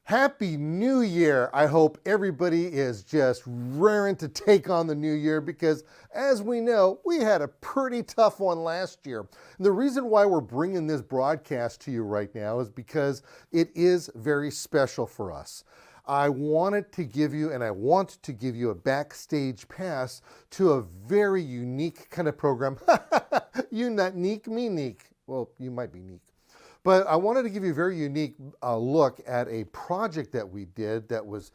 Happy New Year! I hope everybody is just raring to take on the new year because, as we know, we had a pretty tough one last year. And the reason why we're bringing this broadcast to you right now is because it is very special for us. I want to give you a backstage pass to a very unique kind of program. You not neek, me neek. Well, you might be neek. But I wanted to give you a very unique look at a project that we did that was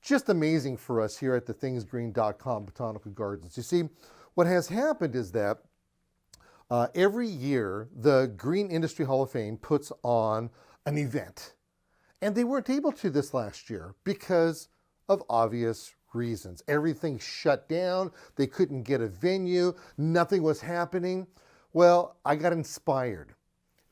just amazing for us here at the thingsgreen.com Botanical Gardens. You see, what has happened is that every year the Green Industry Hall of Fame puts on an event. And they weren't able to this last year because of obvious reasons. Everything shut down. They couldn't get a venue. Nothing was happening. Well, I got inspired.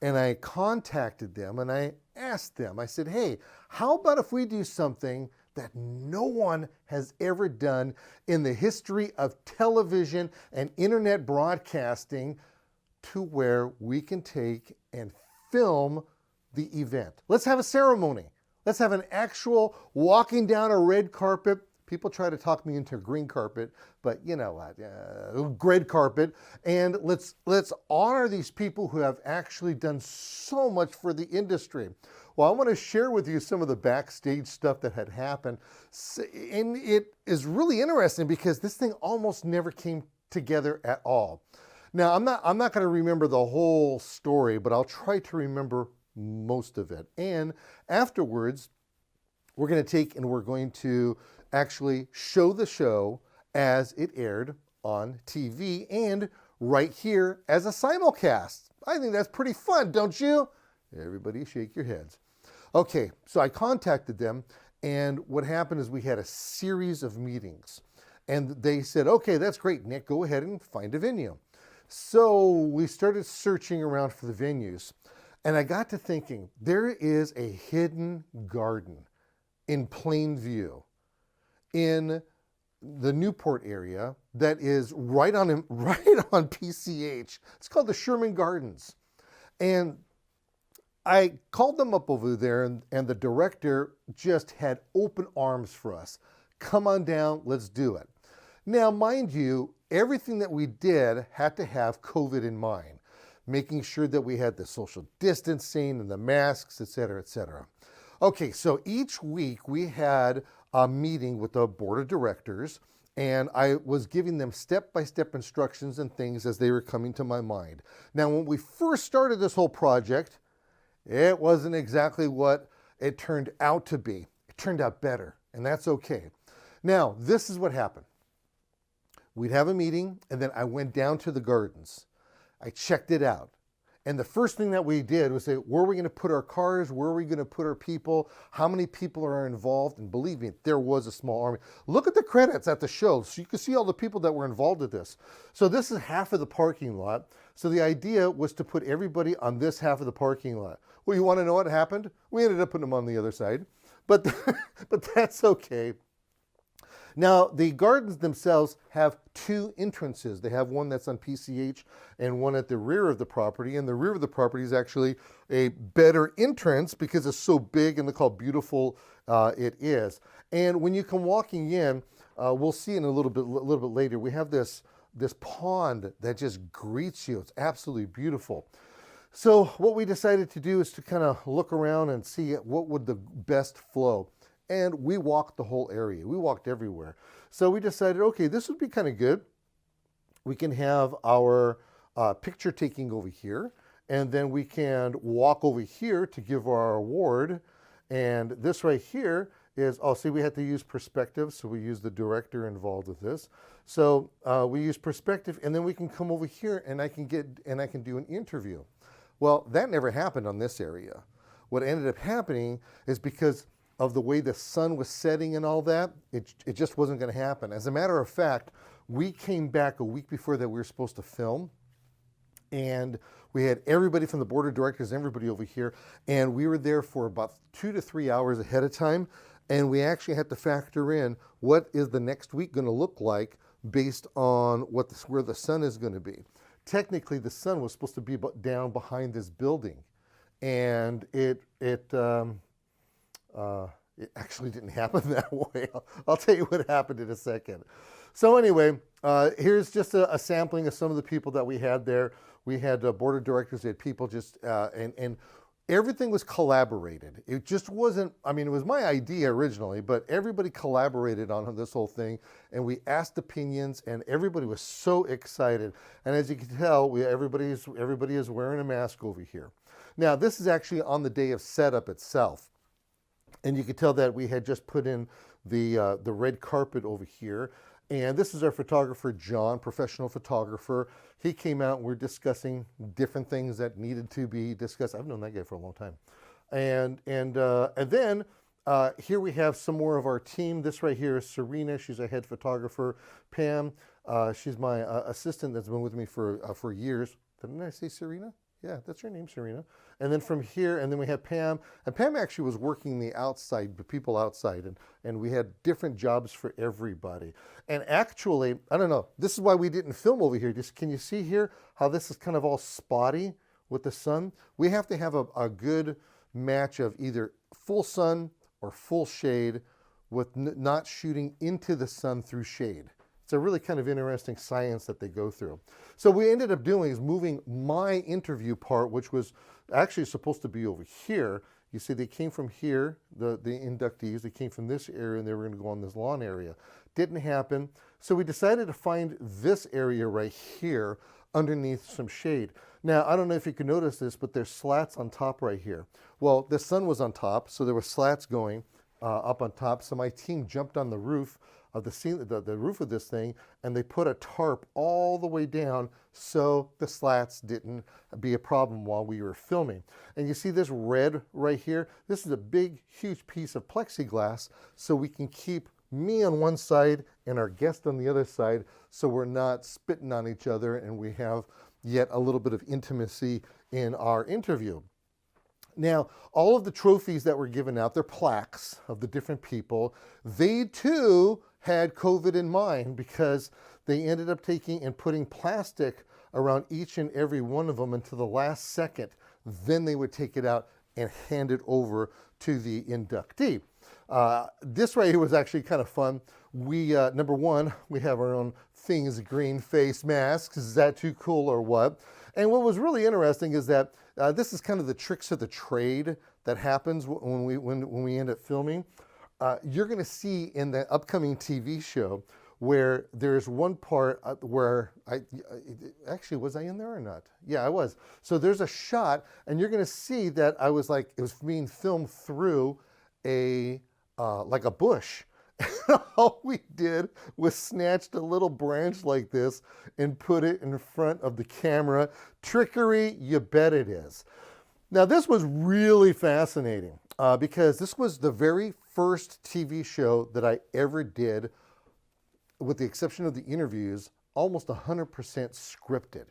And I contacted them and I asked them, I said, hey, how about if we do something that no one has ever done in the history of television and internet broadcasting, to where we can take and film the event. Let's have a ceremony. Let's have an actual walking down a red carpet. People try to talk me into a green carpet, but you know what, red carpet. And let's honor these people who have actually done so much for the industry. Well, I want to share with you some of the backstage stuff that had happened. And it is really interesting because this thing almost never came together at all. Now, I'm not going to remember the whole story, but I'll try to remember most of it. And afterwards, we're going to actually show the show as it aired on TV and right here as a simulcast. I think that's pretty fun, don't you? Everybody shake your heads. Okay, so I contacted them, and what happened is we had a series of meetings. And they said, okay, that's great, Nick, go ahead and find a venue. So we started searching around for the venues, and I got to thinking, there is a hidden garden in plain view in the Newport area that is right on PCH. It's called the Sherman Gardens. And I called them up over there, and the director just had open arms for us. Come on down, let's do it. Now, mind you, everything that we did had to have COVID in mind, making sure that we had the social distancing and the masks, et cetera, et cetera. Okay, so each week we had a meeting with the board of directors, and I was giving them step-by-step instructions and things as they were coming to my mind. Now, when we first started this whole project, it wasn't exactly what it turned out to be. It turned out better, and that's okay. Now, this is what happened. We'd have a meeting, and then I went down to the gardens. I checked it out. And the first thing that we did was say, where are we going to put our cars? Where are we going to put our people? How many people are involved? And believe me, there was a small army. Look at the credits at the show, so you can see all the people that were involved with this. So this is half of the parking lot. So the idea was to put everybody on this half of the parking lot. Well, you want to know what happened? We ended up putting them on the other side, but that's okay. Now, the gardens themselves have two entrances. They have one that's on PCH and one at the rear of the property. And the rear of the property is actually a better entrance because it's so big and look how beautiful it is. And when you come walking in, we'll see in a little bit later, we have this pond that just greets you. It's absolutely beautiful. So what we decided to do is to kind of look around and see what would the best flow. And we walked the whole area. We walked everywhere. So we decided, okay, this would be kind of good. We can have our picture taking over here, and then we can walk over here to give our award. And this right here is, oh, see, we had to use perspective, so we used the director involved with this. So we use perspective, and then we can come over here, and I can do an interview. Well, that never happened on this area. What ended up happening is because of the way the sun was setting and all that, it just wasn't going to happen. As a matter of fact, we came back a week before that we were supposed to film, and we had everybody from the board of directors, everybody over here, and we were there for about 2 to 3 hours ahead of time, and we actually had to factor in what is the next week going to look like based on where the sun is going to be. Technically, the sun was supposed to be down behind this building, and It actually didn't happen that way. I'll tell you what happened in a second. So anyway, here's just a sampling of some of the people that we had there. We had board of directors, we had people just, and everything was collaborated. It just wasn't, I mean, it was my idea originally, but everybody collaborated on this whole thing, and we asked opinions, and everybody was so excited. And as you can tell, everybody is wearing a mask over here. Now, this is actually on the day of setup itself. And you can tell that we had just put in the red carpet over here. And this is our photographer, John, professional photographer. He came out and we're discussing different things that needed to be discussed. I've known that guy for a long time. And then here we have some more of our team. This right here is Serena. She's our head photographer. Pam, she's my assistant that's been with me for years. Didn't I say Serena? Yeah, that's her name, Serena. And then from here, and then we have Pam. And Pam actually was working the outside, the people outside, and we had different jobs for everybody. And actually, I don't know, this is why we didn't film over here. Just, can you see here how this is kind of all spotty with the sun? We have to have a good match of either full sun or full shade with not shooting into the sun through shade. It's a really kind of interesting science that they go through. So what we ended up doing is moving my interview part, which was actually supposed to be over here. You see, they came from here, the inductees, they came from this area and they were going to go on this lawn area. Didn't happen. So we decided to find this area right here underneath some shade. Now, I don't know if you can notice this, but there's slats on top right here. Well, the sun was on top, so there were slats going up on top. So my team jumped on the roof of the roof of this thing, and they put a tarp all the way down so the slats didn't be a problem while we were filming. And you see this red right here? This is a big, huge piece of plexiglass so we can keep me on one side and our guest on the other side so we're not spitting on each other and we have yet a little bit of intimacy in our interview. Now, all of the trophies that were given out, they're plaques of the different people. They too had COVID in mind because they ended up taking and putting plastic around each and every one of them until the last second. Then they would take it out and hand it over to the inductee. This right here was actually kind of fun. We, number one, we have our own Things Green face masks. Is that too cool or what? And what was really interesting is that this is kind of the tricks of the trade that happens when we end up filming. You're going to see in the upcoming TV show where there's one part where actually, was I in there or not? Yeah, I was. So there's a shot, and you're going to see that I was like, it was being filmed through like a bush. And all we did was snatched a little branch like this and put it in front of the camera. Trickery, you bet it is. Now, this was really fascinating because this was the very first TV show that I ever did, with the exception of the interviews, almost 100% scripted.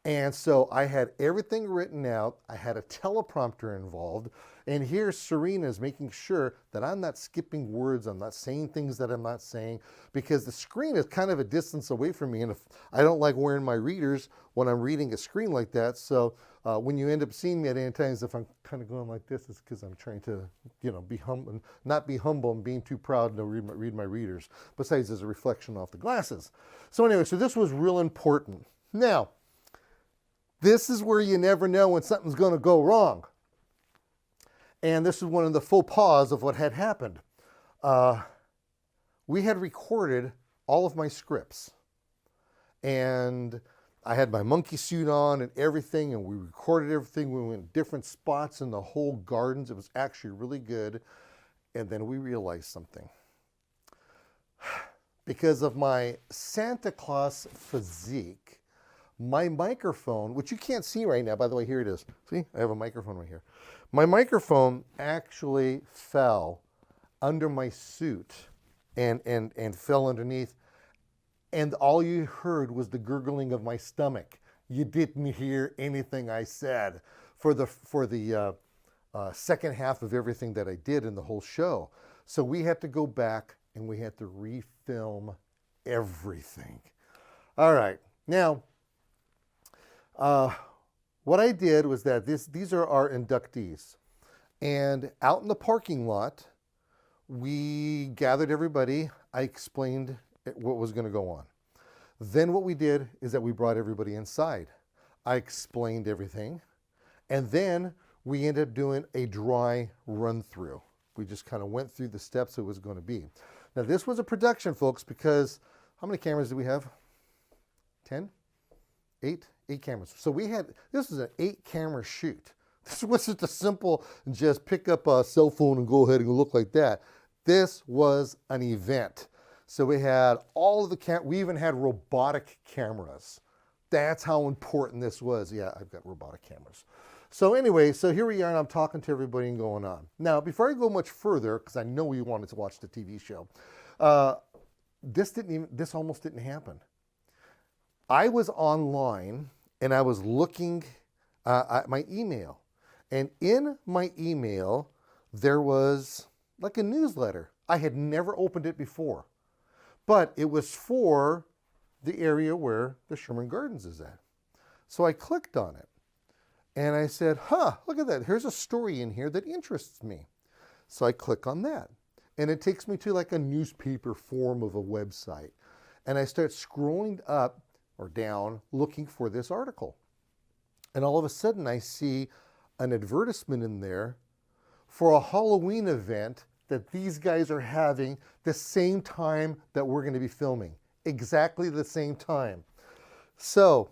And so I had everything written out. I had a teleprompter involved. And here Serena's making sure that I'm not skipping words. I'm not saying things that I'm not saying, because the screen is kind of a distance away from me. And if I don't like wearing my readers when I'm reading a screen like that. So when you end up seeing me at any times, if I'm kind of going like this, it's because I'm trying to, be humble, not be humble and being too proud to read my readers. Besides, there's a reflection off the glasses. So anyway, so this was real important. Now, this is where you never know when something's going to go wrong. And this is one of the faux pas of what had happened. We had recorded all of my scripts. And I had my monkey suit on and everything, and we recorded everything. We went different spots in the whole gardens. It was actually really good. And then we realized something. Because of my Santa Claus physique, my microphone, which you can't see right now, by the way, here it is. See, I have a microphone right here. My microphone actually fell under my suit and fell underneath. And all you heard was the gurgling of my stomach. You didn't hear anything I said for the second half of everything that I did in the whole show. So we had to go back and we had to refilm everything. All right. Now, what I did was that these are our inductees. And out in the parking lot, we gathered everybody. I explained what was going to go on. Then what we did is that we brought everybody inside. I explained everything. And then we ended up doing a dry run through. We just kind of went through the steps it was going to be. Now this was a production, folks, because how many cameras do we have? 10? 8 cameras. So this was an 8 camera shoot. This wasn't a simple just pick up a cell phone and go ahead and look like that. This was an event. So we had all of the we even had robotic cameras. That's how important this was. Yeah, I've got robotic cameras. So anyway, so here we are, and I'm talking to everybody and going on. Now, before I go much further, because I know you wanted to watch the TV show, this almost didn't happen. I was online and I was looking at my email, and in my email there was like a newsletter. I had never opened it before, but it was for the area where the Sherman Gardens is at. So I clicked on it and I said, look at that. Here's a story in here that interests me. So I click on that and it takes me to like a newspaper form of a website. And I start scrolling up or down looking for this article. And all of a sudden I see an advertisement in there for a Halloween event that these guys are having the same time that we're going to be filming. Exactly the same time. So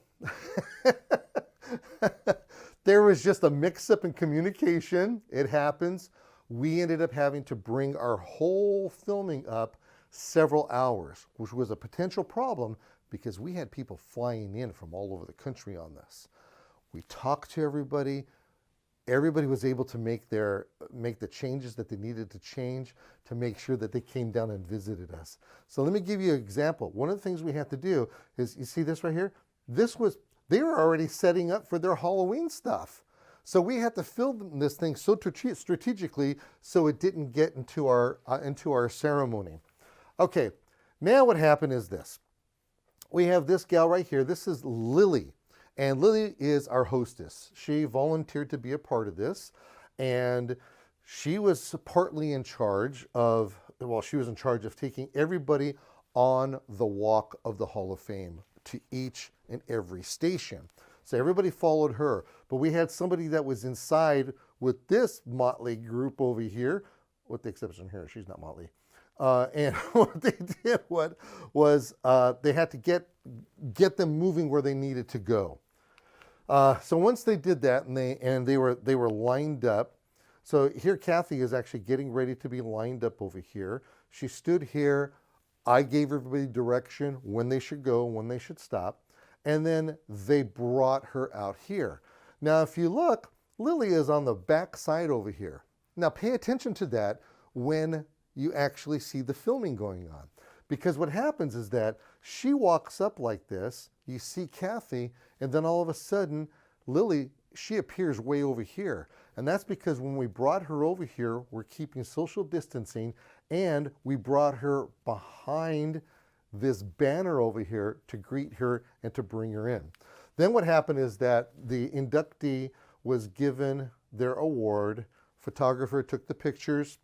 there was just a mix-up in communication. It happens. We ended up having to bring our whole filming up several hours, which was a potential problem because we had people flying in from all over the country on this. We talked to everybody. Everybody was able to make the changes that they needed to change to make sure that they came down and visited us. So let me give you an example. One of the things we have to do is, you see this right here? They were already setting up for their Halloween stuff. So we had to film this thing so strategically so it didn't get into our ceremony. Okay, now what happened is this. We have this gal right here. This is Lily. And Lily is our hostess. She volunteered to be a part of this, and she was partly in charge of, she was in charge of taking everybody on the walk of the Hall of Fame to each and every station. So everybody followed her, but we had somebody that was inside with this motley group over here, with the exception here, she's not motley. And what they did was they had to get them moving where they needed to go. So once they did that and they were lined up, so here Kathy is actually getting ready to be lined up over here. She stood here. I gave everybody direction when they should go, when they should stop, and then they brought her out here. Now, if you look, Lily is on the back side over here. Now, pay attention to that when you actually see the filming going on, because what happens is that she walks up like this, you see Kathy, and then all of a sudden, Lily, she appears way over here. And that's because when we brought her over here, we're keeping social distancing, and we brought her behind this banner over here to greet her and to bring her in. Then what happened is that the inductee was given their award. Photographer took the pictures,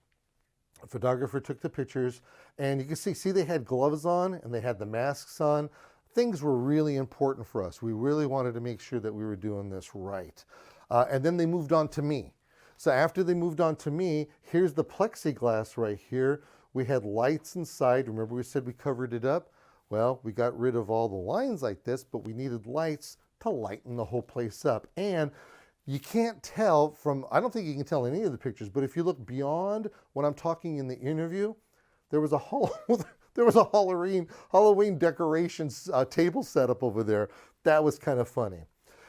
and you can see they had gloves on and they had the masks on. Things were really important for us. We really wanted to make sure that we were doing this right. And then they moved on to me. So after they moved on to me, here's the plexiglass right here. We had lights inside. Remember we said we covered it up? Well, we got rid of all the lines like this, but we needed lights to lighten the whole place up. And you can't tell from, I don't think you can tell in any of the pictures, but if you look beyond what I'm talking in the interview, there was a Halloween decorations table set up over there. That was kind of funny.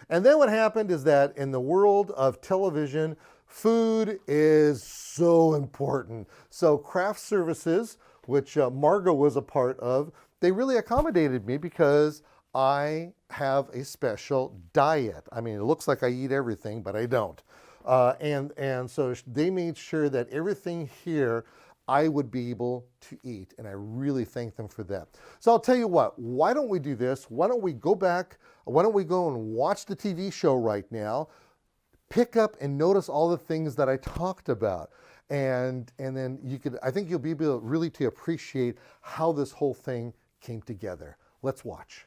And then what happened is that in the world of television, food is so important. So craft services, which Margot was a part of, they really accommodated me because I have a special diet. I mean, it looks like I eat everything, but I don't. And so they made sure that everything here I would be able to eat, and I really thank them for that. So I'll tell you what, why don't we do this? Why don't we go back? Why don't we go and watch the TV show right now? pick up and notice all the things that I talked about. And then I think you'll be able really to appreciate how this whole thing came together. Let's watch.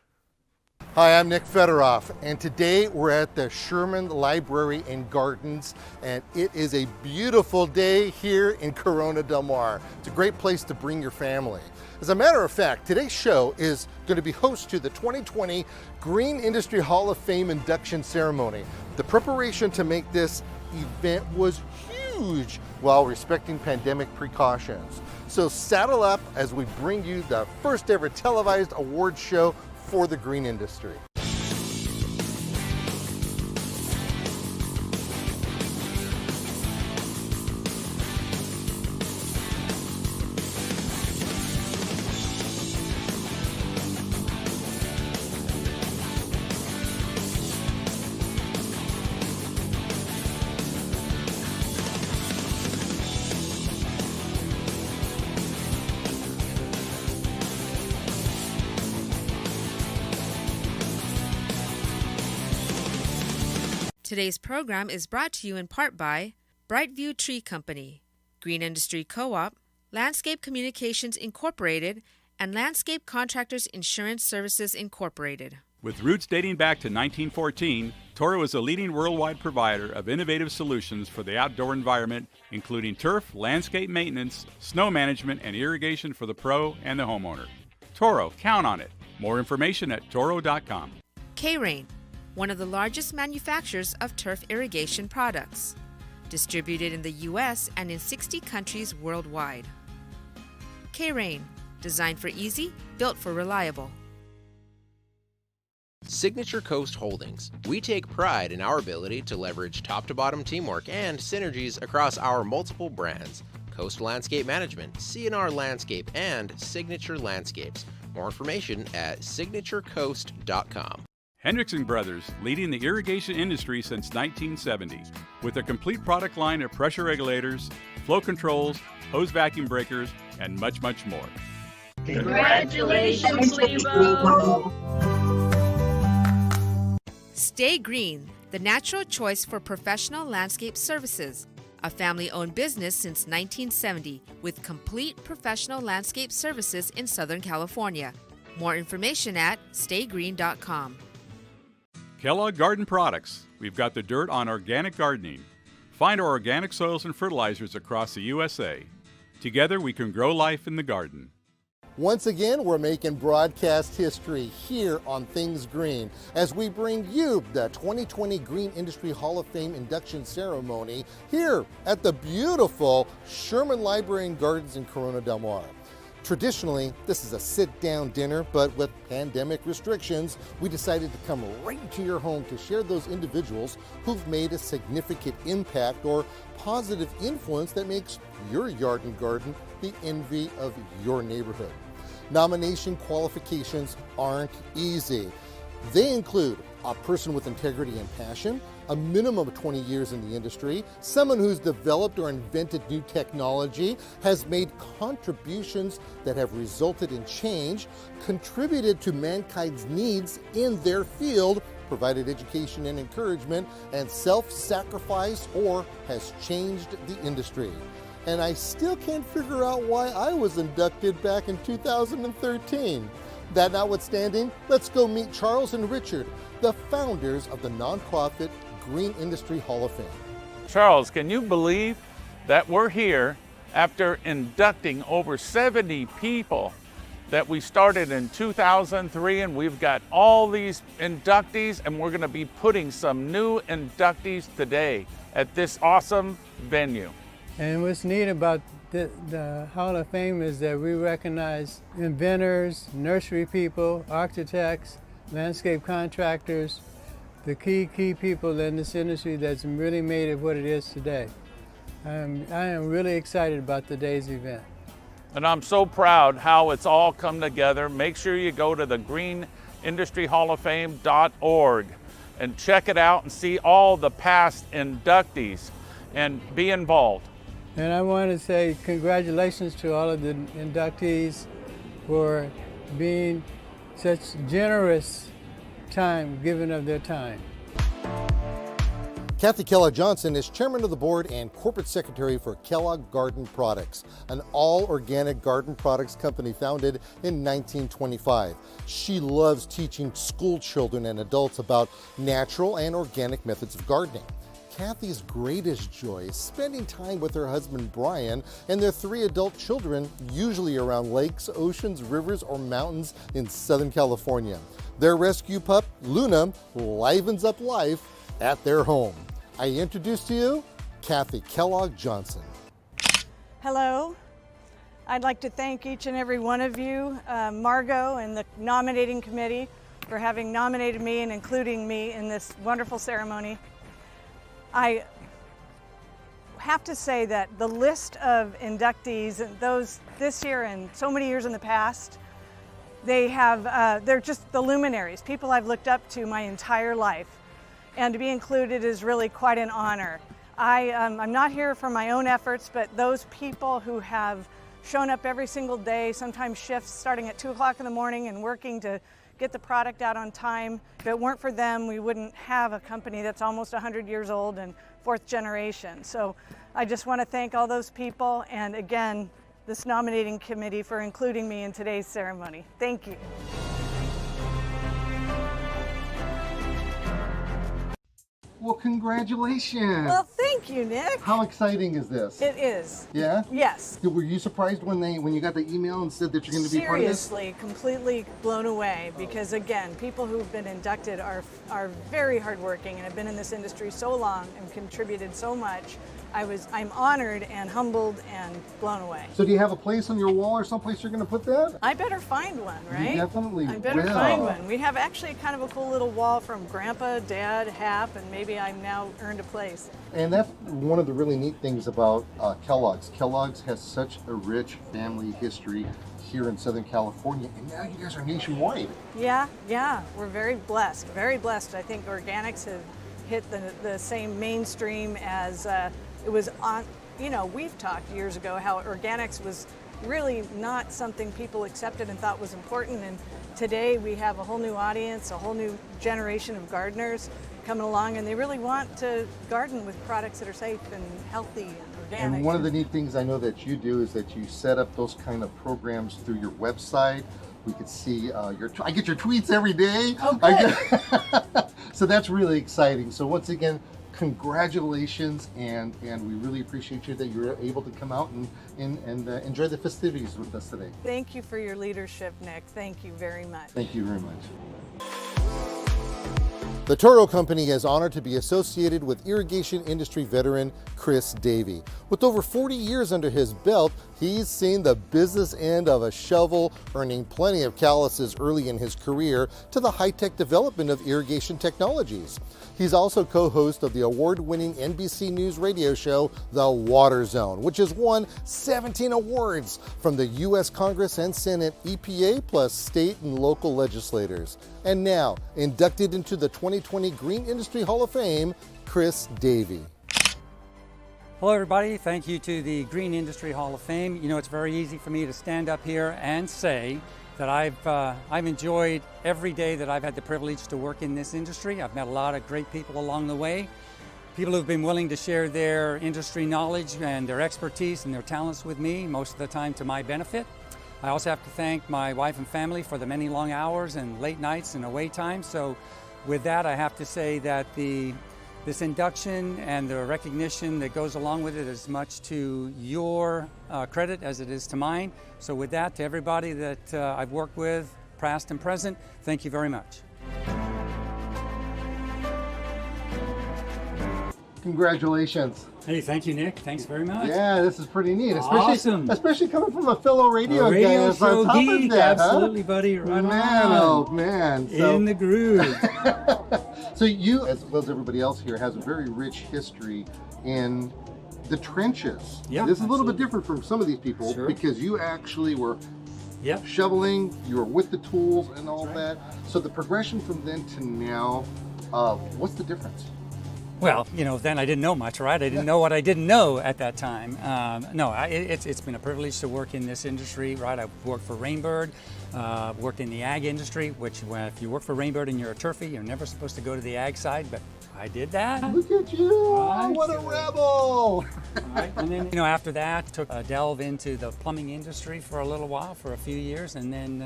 Hi, I'm Nick Federoff, and today we're at the Sherman Library and Gardens, and it is a beautiful day here in Corona Del Mar. It's a great place to bring your family. As a matter of fact, today's show is going to be host to the 2020 Green Industry Hall of Fame induction ceremony. The preparation to make this event was huge while respecting pandemic precautions. So saddle up as we bring you the first ever televised award show for the green industry. Today's program is brought to you in part by Brightview Tree Company, Green Industry Co-op, Landscape Communications Incorporated, and Landscape Contractors Insurance Services Incorporated. With roots dating back to 1914, Toro is a leading worldwide provider of innovative solutions for the outdoor environment, including turf, landscape maintenance, snow management, and irrigation for the pro and the homeowner. Toro, count on it. More information at toro.com. K-Rain, one of the largest manufacturers of turf irrigation products, distributed in the U.S. and in 60 countries worldwide. K-Rain, designed for easy, built for reliable. Signature Coast Holdings. We take pride in our ability to leverage top-to-bottom teamwork and synergies across our multiple brands. Coast Landscape Management, CNR Landscape, and Signature Landscapes. More information at signaturecoast.com. Hendrickson Brothers, leading the irrigation industry since 1970, with a complete product line of pressure regulators, flow controls, hose vacuum breakers, and much, much more. Congratulations, Lebo! Stay Green, the natural choice for professional landscape services. A family-owned business since 1970 with complete professional landscape services in Southern California. More information at staygreen.com. Kellogg Garden Products. We've got the dirt on organic gardening. Find our organic soils and fertilizers across the USA. Together we can grow life in the garden. Once again, we're making broadcast history here on Things Green as we bring you the 2020 Green Industry Hall of Fame induction ceremony here at the beautiful Sherman Library and Gardens in Corona Del Mar. Traditionally, this is a sit-down dinner, but with pandemic restrictions, we decided to come right into your home to share those individuals who've made a significant impact or positive influence that makes your yard and garden the envy of your neighborhood. Nomination qualifications aren't easy. They include a person with integrity and passion, a minimum of 20 years in the industry, someone who's developed or invented new technology, has made contributions that have resulted in change, contributed to mankind's needs in their field, provided education and encouragement, and self-sacrifice or has changed the industry. And I still can't figure out why I was inducted back in 2013. That notwithstanding, let's go meet Charles and Richard, the founders of the nonprofit Green Industry Hall of Fame. Charles, can you believe that we're here after inducting over 70 people that we started in 2003, and we've got all these inductees, and we're going to be putting some new inductees today at this awesome venue. And what's neat about the Hall of Fame is that we recognize inventors, nursery people, architects, landscape contractors, the key people in this industry that's really made it what it is today. I am really excited about today's event. And I'm so proud how it's all come together. Make sure you go to the greenindustryhalloffame.org and check it out and see all the past inductees and be involved. And I want to say congratulations to all of the inductees for being such generous time, giving of their time. Kathy Kellogg Johnson is chairman of the board and corporate secretary for Kellogg Garden Products, an all-organic garden products company founded in 1925. She loves teaching school children and adults about natural and organic methods of gardening. Kathy's greatest joy is spending time with her husband Brian and their 3 adult children, usually around lakes, oceans, rivers, or mountains in Southern California. Their rescue pup, Luna, livens up life at their home. I introduce to you Kathy Kellogg Johnson. Hello. I'd like to thank each and every one of you, Margot and the nominating committee, for having nominated me and including me in this wonderful ceremony. I have to say that the list of inductees, and those this year and so many years in the past, they're just the luminaries, people I've looked up to my entire life. And to be included is really quite an honor. I'm not here for my own efforts, but those people who have shown up every single day, sometimes shifts starting at 2 o'clock in the morning and working to get the product out on time. If it weren't for them, we wouldn't have a company that's almost 100 years old and 4th generation. So I just want to thank all those people, and again, this nominating committee for including me in today's ceremony. Thank you. Well, congratulations. Well, thank you, Nick. How exciting is this? It is. Yeah? Yes. Were you surprised when you got the email and said that you're going to be part of this? Seriously, completely blown away, because again, people who've been inducted are very hardworking and have been in this industry so long and contributed so much. I'm honored and humbled and blown away. So do you have a place on your wall or someplace you're going to put that? I better find one, right? You definitely I better will. find one. We have actually kind of a cool little wall from Grandpa, Dad, Hap, and maybe I've now earned a place. And that's one of the really neat things about Kellogg's. Kellogg's has such a rich family history here in Southern California, and now you guys are nationwide. Yeah, we're very blessed, very blessed. I think organics have hit the same mainstream as it was on. You know, we've talked years ago how organics was really not something people accepted and thought was important, and today we have a whole new audience, a whole new generation of gardeners coming along, and they really want to garden with products that are safe and healthy and organic. And one of the neat things I know that you do is that you set up those kind of programs through your website. We could see I get your tweets every day. Oh, good. So that's really exciting. So once again, congratulations, and we really appreciate you that you were able to come out and enjoy the festivities with us today. Thank you for your leadership, Nick. Thank you very much. Thank you very much. The Toro Company is honored to be associated with irrigation industry veteran Chris Davey. With over 40 years under his belt, he's seen the business end of a shovel, earning plenty of calluses early in his career, to the high-tech development of irrigation technologies. He's also co-host of the award-winning NBC News radio show, The Water Zone, which has won 17 awards from the U.S. Congress and Senate, EPA, plus state and local legislators. And now, inducted into the 2020 Green Industry Hall of Fame, Chris Davey. Hello everybody, thank you to the Green Industry Hall of Fame. You know, it's very easy for me to stand up here and say that I've enjoyed every day that I've had the privilege to work in this industry. I've met a lot of great people along the way, people who've been willing to share their industry knowledge and their expertise and their talents with me, most of the time to my benefit. I also have to thank my wife and family for the many long hours and late nights and away time. So with that, I have to say that this induction and the recognition that goes along with it is as much to your credit as it is to mine. So with that, to everybody that I've worked with, past and present, thank you very much. Congratulations. Hey, thank you, Nick. Thanks very much. Yeah, this is pretty neat. Awesome. Especially coming from a fellow radio guy. Radio that's on show top of geek, that, absolutely, buddy. Right man, on. oh man. So, in the groove. So you, as well as everybody else here, has a very rich history in the trenches. Yeah, this is a little bit absolutely. different from some of these people, Sure. because you actually were Yep. shoveling, you were with the tools and all That's that. So the progression from then to now, what's the difference? Well, you know, then I didn't know much, right? I didn't know what I didn't know at that time. It's been a privilege to work in this industry, right? I've worked for Rainbird, worked in the ag industry, which if you work for Rainbird and you're a turfie, you're never supposed to go to the ag side, but I did that. Look at you! Right. What a rebel! Right. And then, after that, took a delve into the plumbing industry for a little while, for a few years, and then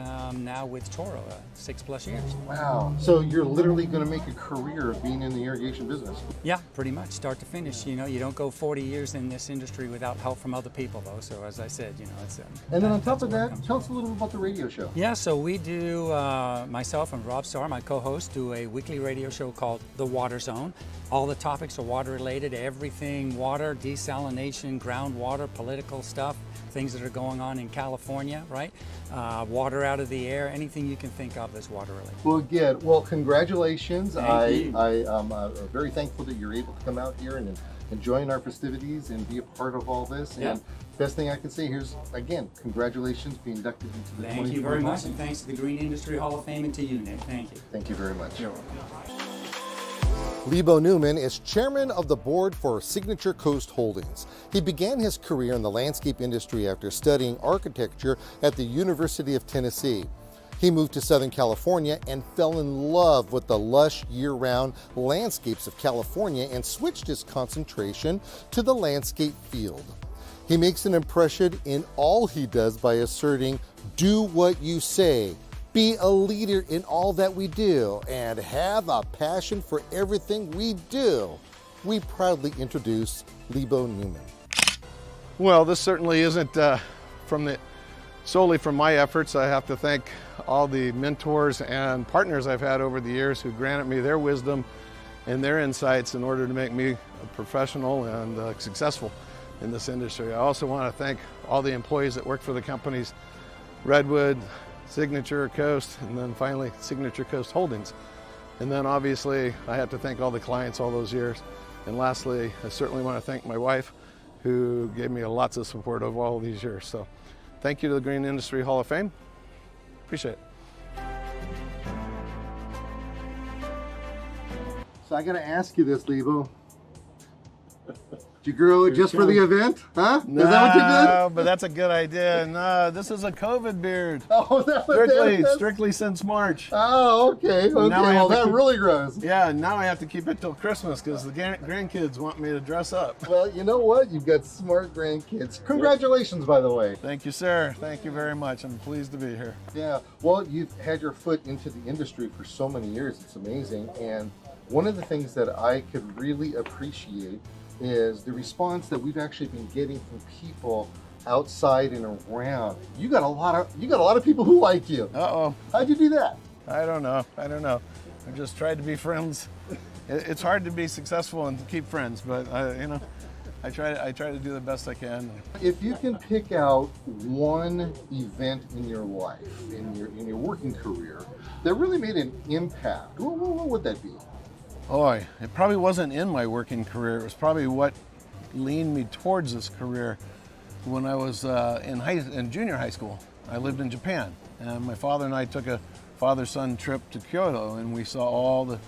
now with Toro, 6+ years. Wow. So you're literally going to make a career of being in the irrigation business. Yeah, pretty much, start to finish. You don't go 40 years in this industry without help from other people, though. So as I said, it's. And then on top of that, tell us a little bit about the radio show. Yeah, so we do, myself and Rob Starr, my co-host, do a weekly radio show called The Water Zone. All the topics are water related, everything water, desalination, groundwater, political stuff, things that are going on in California, right? Water out of the air, anything you can think of is water related. Well, congratulations. Thank you. I am very thankful that you're able to come out here and join our festivities and be a part of all this. Yeah. And best thing I can say here's, again, congratulations being inducted into the Thank you very much, and thanks to the Green Industry Hall of Fame and to you, Nick. Thank you. Thank you very much. You're welcome. Lebo Newman is chairman of the board for Signature Coast Holdings. He began his career in the landscape industry after studying architecture at the University of Tennessee. He moved to Southern California and fell in love with the lush year-round landscapes of California and switched his concentration to the landscape field. He makes an impression in all he does by asserting, "Do what you say. Be a leader in all that we do, and have a passion for everything we do." We proudly introduce Lebo Newman. Well, this certainly isn't solely from my efforts. I have to thank all the mentors and partners I've had over the years who granted me their wisdom and their insights in order to make me a professional and successful in this industry. I also want to thank all the employees that work for the companies, Redwood, Signature Coast, and then finally Signature Coast Holdings. And then obviously I have to thank all the clients all those years. And lastly, I certainly want to thank my wife, who gave me lots of support over all these years. So thank you to the Green Industry Hall of Fame. Appreciate it. So I got to ask you this, Lebo. Did you grow it just for the event? Huh? No, Is that what you did? but that's a good idea. No, this is a COVID beard. Oh, that was Strictly since March. Oh, okay. Okay. Well, that really grows. Yeah, now I have to keep it till Christmas because the grandkids want me to dress up. Well, you know what? You've got smart grandkids. Congratulations, by the way. Thank you, sir. Thank you very much. I'm pleased to be here. Yeah. Well, you've had your foot into the industry for so many years. It's amazing. And one of the things that I could really appreciate is the response that we've actually been getting from people outside and around. You got a lot of people who like you. Uh-oh. How'd you do that? I don't know. I just tried to be friends. It's hard to be successful and to keep friends, but I try to do the best I can. If you can pick out one event in your life, in your working career, that really made an impact, what would that be? Boy, it probably wasn't in my working career. It was probably what leaned me towards this career when I was in junior high school. I lived in Japan, and my father and I took a father-son trip to Kyoto, and we saw all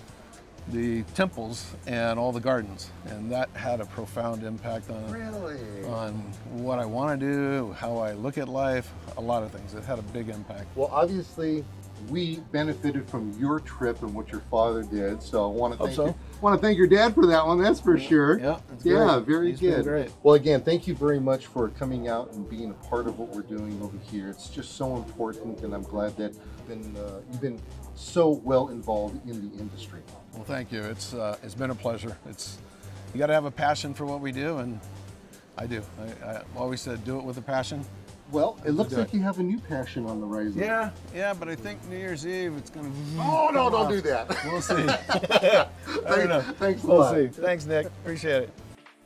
the temples and all the gardens, and that had a profound impact on what I want to do, how I look at life, a lot of things. It had a big impact. Well, obviously, we benefited from your trip and what your father did, so I want to thank your dad for that one. That's for sure. Yeah, very He's good. been great. Well, again, thank you very much for coming out and being a part of what we're doing over here. It's just so important, and I'm glad that you've been so well involved in the industry. Well, thank you. It's been a pleasure. You got to have a passion for what we do, and I do. I always said, do it with a passion. Well, it looks like you have a new passion on the rise. Yeah, but I think New Year's Eve it's going to. Oh no! Don't do that. We'll see. I don't know. Thanks a lot. We'll see. Thanks, Nick. Appreciate it.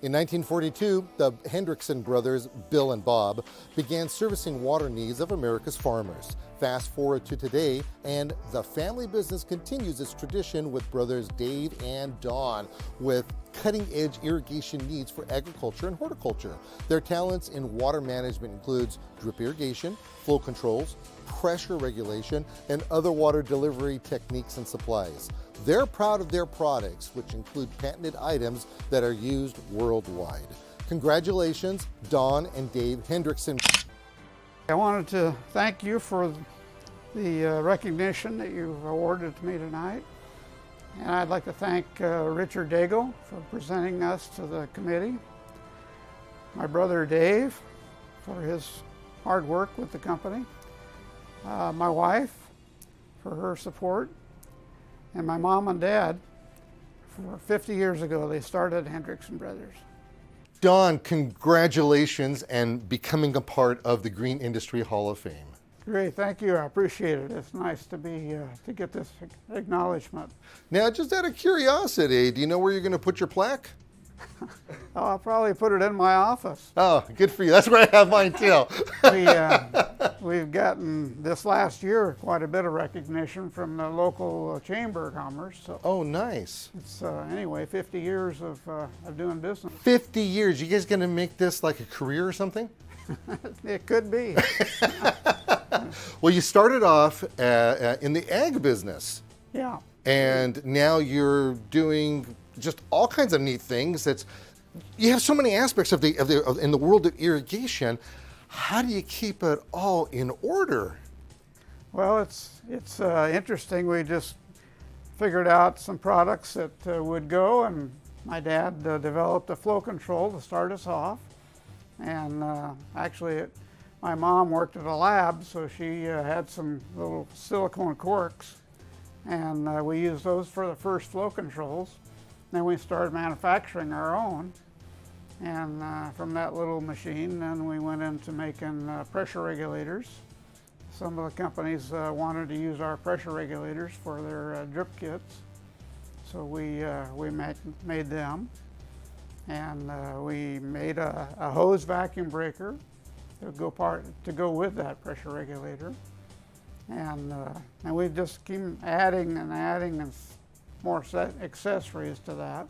In 1942, the Hendrickson brothers, Bill and Bob, began servicing water needs of America's farmers. Fast forward to today, and the family business continues its tradition with brothers Dave and Don, with cutting-edge irrigation needs for agriculture and horticulture. Their talents in water management includes drip irrigation, flow controls, pressure regulation, and other water delivery techniques and supplies. They're proud of their products, which include patented items that are used worldwide. Congratulations, Don and Dave Hendrickson. I wanted to thank you for the recognition that you've awarded to me tonight. And I'd like to thank Richard Daigle for presenting us to the committee, my brother Dave for his hard work with the company, my wife for her support, and my mom and dad for 50 years ago. They started Hendrickson Brothers. Don, congratulations and becoming a part of the Green Industry Hall of Fame. Great, thank you. I appreciate it. It's nice to be to get this acknowledgement. Now, just out of curiosity, do you know where you're going to put your plaque? I'll probably put it in my office. Oh, good for you. That's where I have mine too. We've gotten this last year quite a bit of recognition from the local Chamber of Commerce. So oh, nice. it's anyway 50 years of doing business. 50 years. You guys going to make this like a career or something? It could be. Well, you started off in the ag business. Yeah. And now you're doing just all kinds of neat things. You have so many aspects in the world of irrigation. How do you keep it all in order? Well, it's interesting. We just figured out some products that would go, and my dad developed a flow control to start us off. And actually, my mom worked at a lab, so she had some little silicone corks, and we used those for the first flow controls. Then we started manufacturing our own, and from that little machine, then we went into making pressure regulators. Some of the companies wanted to use our pressure regulators for their drip kits, so we made them. And we made a hose vacuum breaker to go with that pressure regulator, and we just keep adding and more accessories to that.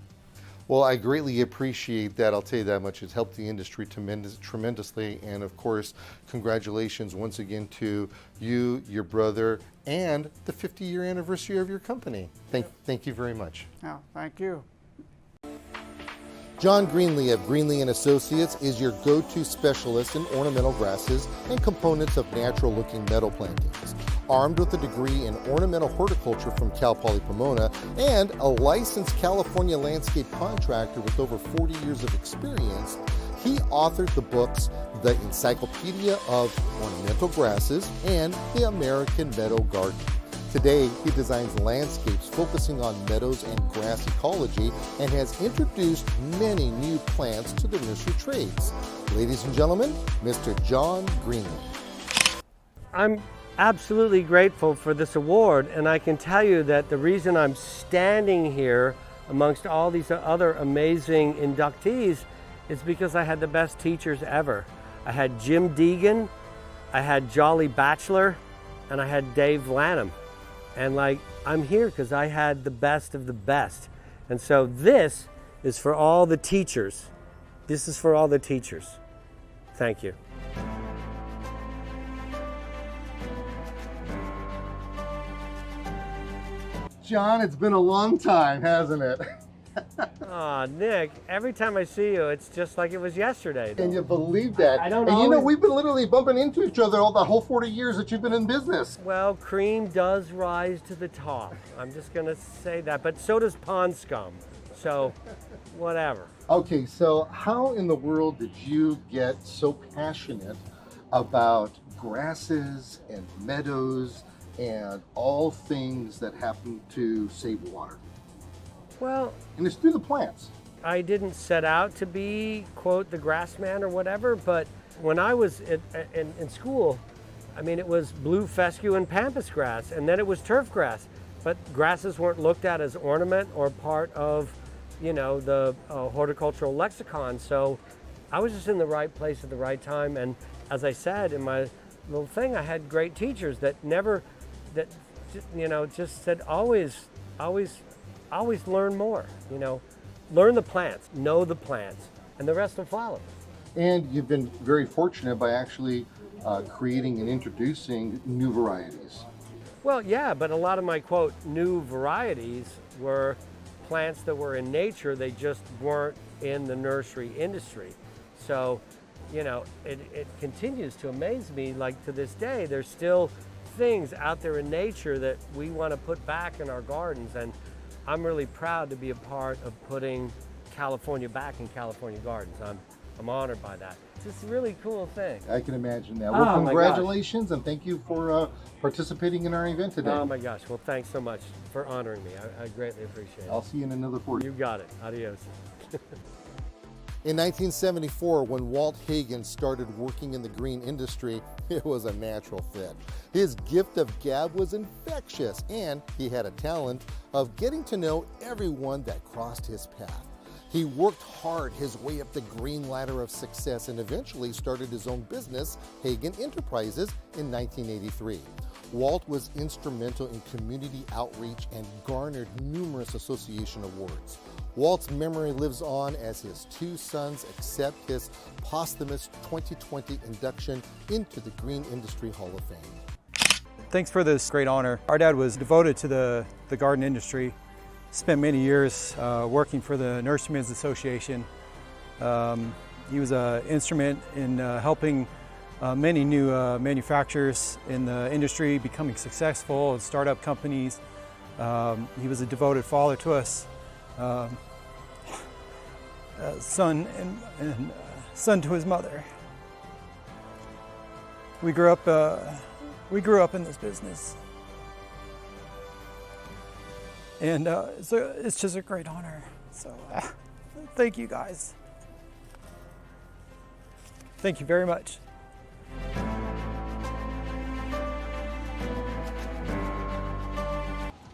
Well, I greatly appreciate that. I'll tell you that much. It's helped the industry tremendously, and of course, congratulations once again to you, your brother, and the 50-year anniversary of your company. Thank you very much. Yeah, thank you. John Greenlee of Greenlee & Associates is your go-to specialist in ornamental grasses and components of natural-looking meadow plantings. Armed with a degree in ornamental horticulture from Cal Poly Pomona and a licensed California landscape contractor with over 40 years of experience, he authored the books The Encyclopedia of Ornamental Grasses and The American Meadow Garden. Today, he designs landscapes focusing on meadows and grass ecology and has introduced many new plants to the nursery trades. Ladies and gentlemen, Mr. John Greenlee. I'm absolutely grateful for this award, and I can tell you that the reason I'm standing here amongst all these other amazing inductees is because I had the best teachers ever. I had Jim Deegan, I had Jolly Batchelor, and I had Dave Lanham. And I'm here because I had the best of the best. And so this is for all the teachers. This is for all the teachers. Thank you. John, it's been a long time, hasn't it? Aw, Nick, every time I see you, it's just like it was yesterday. Can you believe that? I don't And you know, always- we've been literally bumping into each other the whole 40 years that you've been in business. Well, cream does rise to the top. I'm just going to say that. But so does pond scum. So, whatever. Okay, so how in the world did you get so passionate about grasses and meadows and all things that happen to save water? Well, And it's through the plants. I didn't set out to be, quote, the grass man or whatever, but when I was in school, I mean, it was blue fescue and pampas grass, and then it was turf grass. But grasses weren't looked at as ornament or part of, the horticultural lexicon. So I was just in the right place at the right time. And as I said in my little thing, I had great teachers that just said always learn more, learn the plants, know the plants, and the rest will follow. And you've been very fortunate by actually creating and introducing new varieties. Well, yeah, but a lot of my, quote, new varieties were plants that were in nature. They just weren't in the nursery industry. So, it continues to amaze me, like to this day, there's still things out there in nature that we want to put back in our gardens. And I'm really proud to be a part of putting California back in California Gardens. I'm honored by that. It's just a really cool thing. I can imagine that. Oh, Well, my congratulations, and thank you for participating in our event today. Oh my gosh, well thanks so much for honoring me. I greatly appreciate it. I'll see you in another 40. You got it. Adios. In 1974, when Walt Hagen started working in the green industry, it was a natural fit. His gift of gab was infectious, and he had a talent of getting to know everyone that crossed his path. He worked hard his way up the green ladder of success and eventually started his own business, Hagen Enterprises, in 1983. Walt was instrumental in community outreach and garnered numerous association awards. Walt's memory lives on as his two sons accept his posthumous 2020 induction into the Green Industry Hall of Fame. Thanks for this great honor. Our dad was devoted to the garden industry, spent many years working for the Nurserymen's Association. He was an instrument in helping many new manufacturers in the industry becoming successful and startup companies. He was a devoted father to us. Son and son to his mother. We grew up in this business, and so it's just a great honor. So thank you guys. Thank you very much.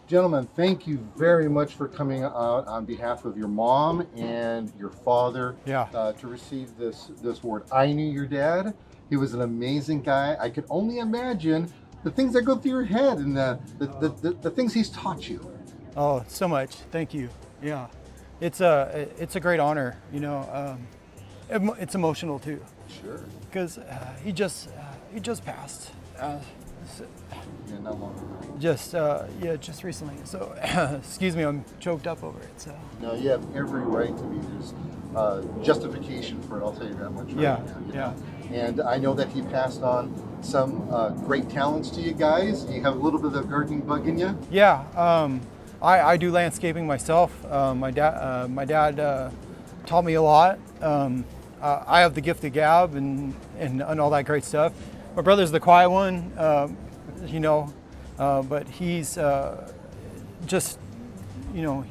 Gentlemen, thank you very much for coming out on behalf of your mom and your father to receive this award. I knew your dad. He was an amazing guy. I could only imagine the things that go through your head and the things he's taught you. Oh, so much. Thank you. Yeah, it's a great honor. You know, it's emotional too. Sure. Because he just passed. Yeah, not long ago. Just recently. So, excuse me, I'm choked up over it. So. No, you have every right to be. There's justification for it. I'll tell you that much. Right now, you know? And I know that he passed on some great talents to you guys. You have a little bit of the gardening bug in you. Yeah, I do landscaping myself. My dad taught me a lot. I have the gift of gab and all that great stuff. My brother's the quiet one, you know, but he's just, you know,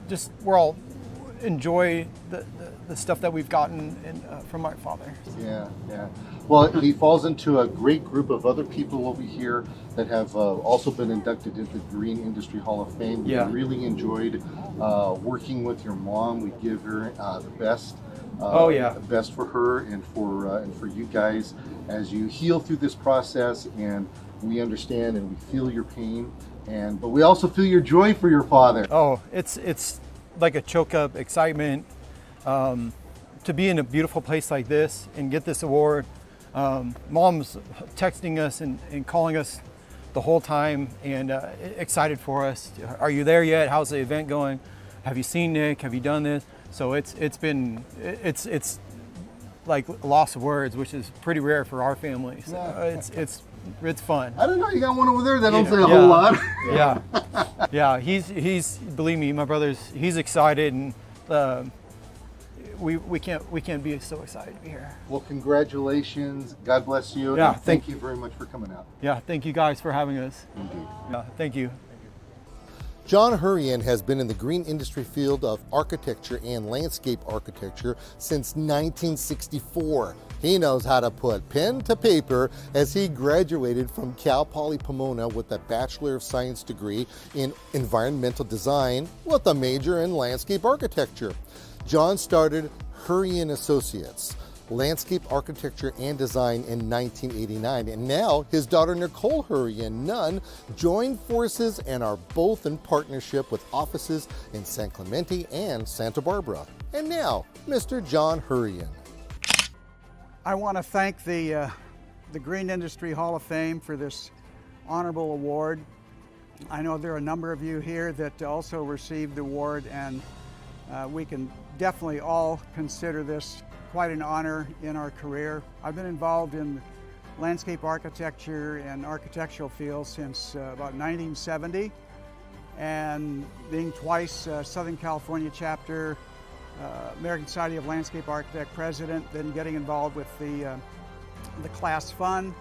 just we're all enjoy the stuff that we've gotten from my father. Yeah, yeah. Well, he falls into a great group of other people over here that have also been inducted into the Green Industry Hall of Fame. We really enjoyed working with your mom. We give her the best. Best for her and for you guys as you heal through this process. And we understand and we feel your pain, but we also feel your joy for your father. Oh, it's like a choke up excitement to be in a beautiful place like this and get this award. Mom's texting us and calling us the whole time and excited for us. Are you there yet? How's the event going? Have you seen Nick? Have you done this? So it's like a loss of words, which is pretty rare for our family. So it's fun. I don't know. You got one over there that don't say a whole lot. Yeah. He's believe me, my he's excited, and we can't be so excited to be here. Well, congratulations. God bless you. Yeah. And thank you very much for coming out. Yeah. Thank you guys for having us. Indeed. Yeah. Thank you. John Hurrian has been in the green industry field of architecture and landscape architecture since 1964. He knows how to put pen to paper as he graduated from Cal Poly Pomona with a Bachelor of Science degree in environmental design with a major in landscape architecture. John started Hurrian Associates, landscape architecture and design in 1989, and now his daughter Nicole Hurrian Nunn joined forces and are both in partnership with offices in San Clemente and Santa Barbara. And now, Mr. John Hurrian. I want to thank the Green Industry Hall of Fame for this honorable award. I know there are a number of you here that also received the award, and we can definitely all consider this quite an honor in our career. I've been involved in landscape architecture and architectural fields since about 1970, and being twice Southern California chapter, American Society of Landscape Architect president, then getting involved with the class fund.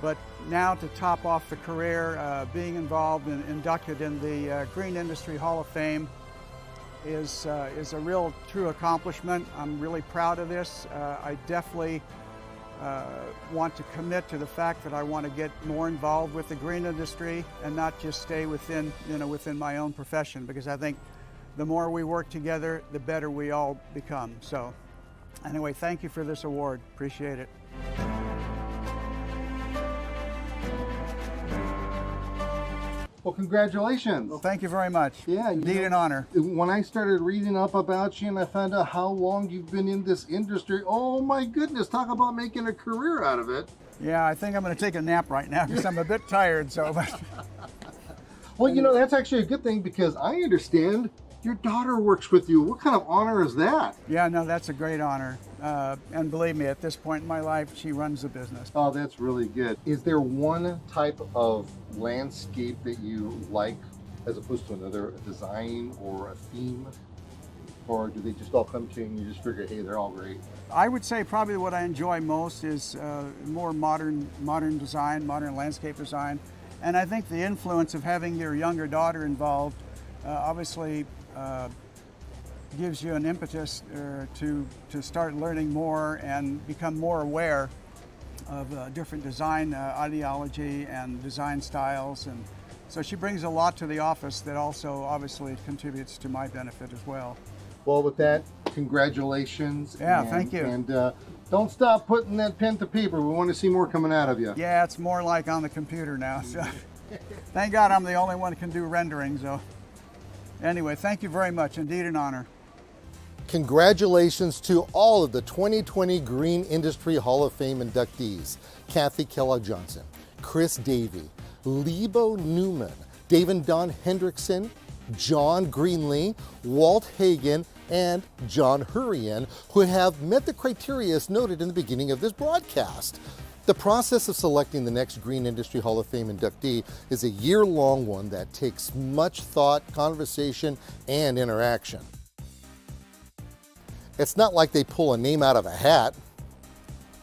But now to top off the career, being involved and inducted in the Green Industry Hall of Fame is a real true accomplishment. I'm really proud of this. I definitely want to commit to the fact that I want to get more involved with the green industry and not just stay within my own profession, because I think the more we work together, the better we all become. So anyway, thank you for this award. Appreciate it. Well, congratulations. Well, thank you very much. Yeah, indeed, an honor. When I started reading up about you and I found out how long you've been in this industry, oh my goodness, talk about making a career out of it. Yeah, I think I'm going to take a nap right now because I'm a bit tired. So, well, you know, that's actually a good thing, because I understand your daughter works with you. What kind of honor is that? Yeah, no, that's a great honor. And believe me, at this point in my life, she runs the business. Oh, that's really good. Is there one type of landscape that you like as opposed to another, a design or a theme? Or do they just all come to you and you just figure, hey, they're all great? I would say probably what I enjoy most is more modern design, modern landscape design. And I think the influence of having your younger daughter involved obviously gives you an impetus to start learning more and become more aware of different design ideology and design styles. And so she brings a lot to the office that also obviously contributes to my benefit as well. Well, with that, congratulations. Yeah, thank you. And don't stop putting that pen to paper. We want to see more coming out of you. Yeah, it's more like on the computer now. So thank God I'm the only one who can do rendering. So anyway, thank you very much. Indeed, an honor. Congratulations to all of the 2020 Green Industry Hall of Fame inductees: Kathy Kellogg-Johnson, Chris Davey, Lebo Newman, Dave and Don Hendrickson, John Greenlee, Walt Hagen, and John Hurrian, who have met the criteria as noted in the beginning of this broadcast. The process of selecting the next Green Industry Hall of Fame inductee is a year-long one that takes much thought, conversation, and interaction. It's not like they pull a name out of a hat.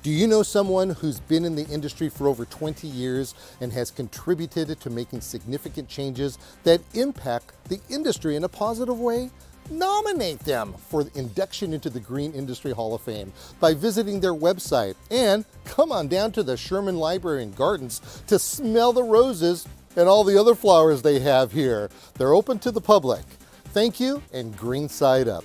Do you know someone who's been in the industry for over 20 years and has contributed to making significant changes that impact the industry in a positive way? Nominate them for induction into the Green Industry Hall of Fame by visiting their website, and come on down to the Sherman Library and Gardens to smell the roses and all the other flowers they have here. They're open to the public. Thank you, and green side up.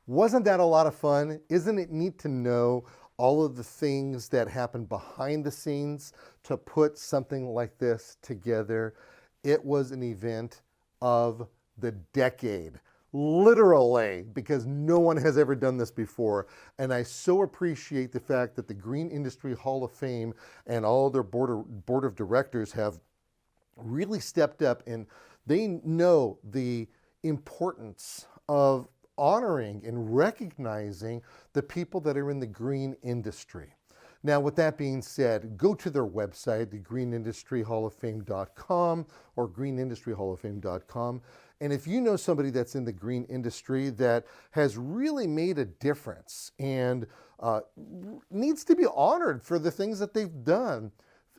Wasn't that a lot of fun? Isn't it neat to know all of the things that happen behind the scenes to put something like this together? It was an event of the decade, literally, because no one has ever done this before. And I so appreciate the fact that the Green Industry Hall of Fame and all their board of directors have really stepped up, and they know the importance of honoring and recognizing the people that are in the green industry. Now, with that being said, go to their website, thegreenindustryhalloffame.com or greenindustryhalloffame.com. And if you know somebody that's in the green industry that has really made a difference and needs to be honored for the things that they've done,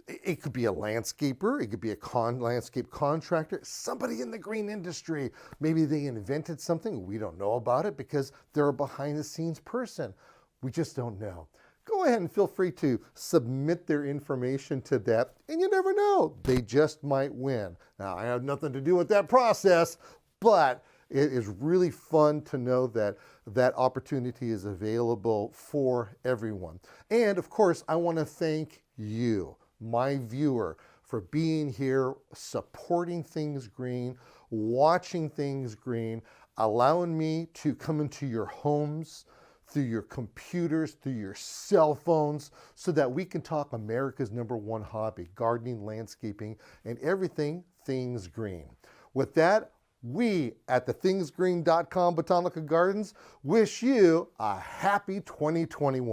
it could be a landscaper, it could be a landscape contractor, somebody in the green industry. Maybe they invented something, we don't know about it because they're a behind the scenes person. We just don't know. Go ahead and feel free to submit their information to that, and you never know, they just might win. Now, I have nothing to do with that process, but It is really fun to know that that opportunity is available for everyone. And of course, I want to thank you, my viewer, for being here, supporting Things Green, watching Things Green, allowing me to come into your homes, through your computers, through your cell phones, so that we can talk America's #1 hobby, gardening, landscaping, and everything Things Green. With that, we at the thingsgreen.com Botanical Gardens wish you a happy 2021.